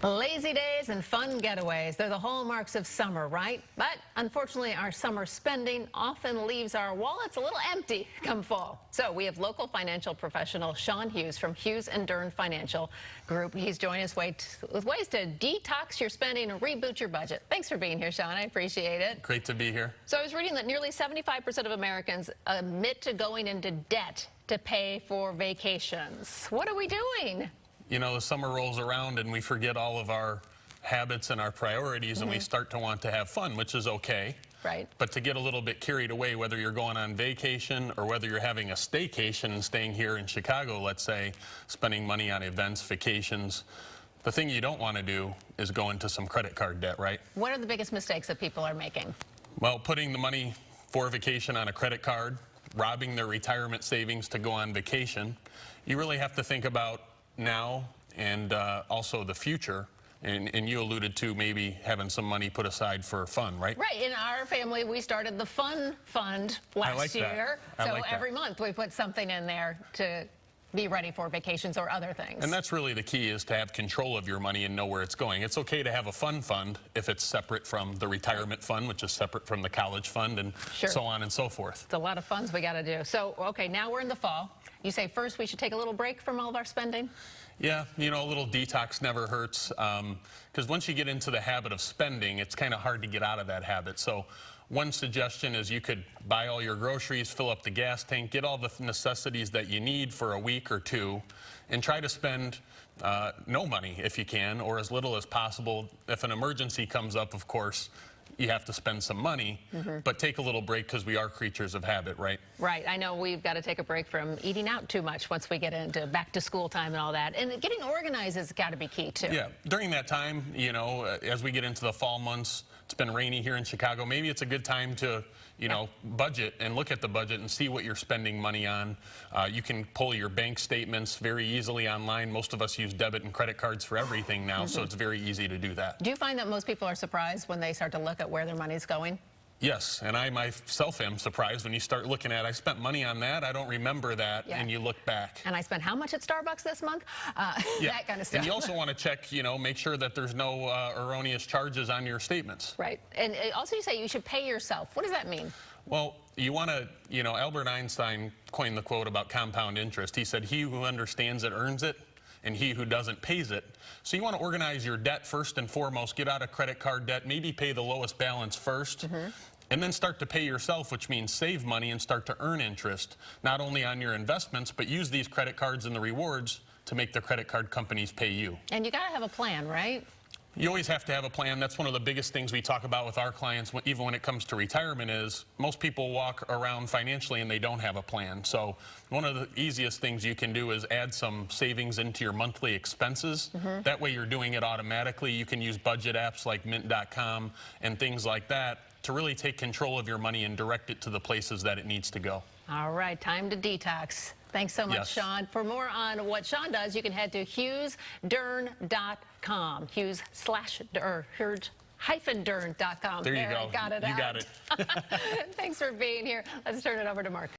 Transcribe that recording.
Lazy days and fun getaways, they're the hallmarks of summer, right? But unfortunately, our summer spending often leaves our wallets a little empty come fall. So we have local financial professional Sean Hughes from Hughes Dern Financial Group. He's joining us with ways to detox your spending and reboot your budget. Thanks for being here, Sean. I appreciate it. Great to be here. So I was reading that nearly 75% of Americans admit to going into debt to pay for vacations. What are we doing? You know, the summer rolls around and we forget all of our habits and our priorities, and we start to want to have fun, which is okay. Right. But to get a little bit carried away, whether you're going on vacation or whether you're having a staycation and staying here in Chicago, let's say, spending money on events, vacations, the thing you don't want to do is go into some credit card debt, right? What are the biggest mistakes that people are making? Well, putting the money for a vacation on a credit card, robbing their retirement savings to go on vacation. You really have to think about now and also the future, and you alluded to maybe having some money put aside for fun, right? Right. In our family, we started the Fun Fund last year. So every month we put something in there to be ready for vacations or other things. And that's really the key, is to have control of your money and know where it's going. It's okay to have a fun fund if it's separate from the retirement fund, which is separate from the college fund, and so on and so forth. It's a lot of funds we got to do. So, okay, now we're in the fall. You say first we should take a little break from all of our spending? Yeah, you know, a little detox never hurts, because once you get into the habit of spending, it's kind of hard to get out of that habit. So one suggestion is you could buy all your groceries, fill up the gas tank, get all the necessities that you need for a week or two, and try to spend no money if you can, or as little as possible. If an emergency comes up, of course, you have to spend some money, but take a little break, because we are creatures of habit, right? Right. I know we've got to take a break from eating out too much once we get into back to school time and all that. And getting organized has got to be key too. Yeah. During that time, you know, as we get into the fall months, it's been rainy here in Chicago. Maybe it's a good time to, you know, budget and look at the budget and see what you're spending money on. You can pull your bank statements very easily online. Most of us use debit and credit cards for everything now, so it's very easy to do that. Do you find that most people are surprised when they start to look at where their money's going? Yes, and I myself am surprised when you start looking at, I spent money on that, I don't remember that, and you look back. And I spent how much at Starbucks this month? That kind of stuff. And you also want to check, you know, make sure that there's no erroneous charges on your statements. Right. And also you say you should pay yourself. What does that mean? Well, you want to, you know, Albert Einstein coined the quote about compound interest. He said, "He who understands it earns it, and he who doesn't pays it." So you want to organize your debt first and foremost, get out of credit card debt, maybe pay the lowest balance first, and then start to pay yourself, which means save money and start to earn interest, not only on your investments, but use these credit cards and the rewards to make the credit card companies pay you. And you got to have a plan, right? You always have to have a plan. That's one of the biggest things we talk about with our clients, even when it comes to retirement, is most people walk around financially and they don't have a plan. So one of the easiest things you can do is add some savings into your monthly expenses. That way you're doing it automatically. You can use budget apps like mint.com and things like that to really take control of your money and direct it to the places that it needs to go. All right, time to detox. Thanks so much, Sean. For more on what Sean does, you can head to HughesDern.com. Hughes-Dern.com. There you go. Got it. You got it. Thanks for being here. Let's turn it over to Mark.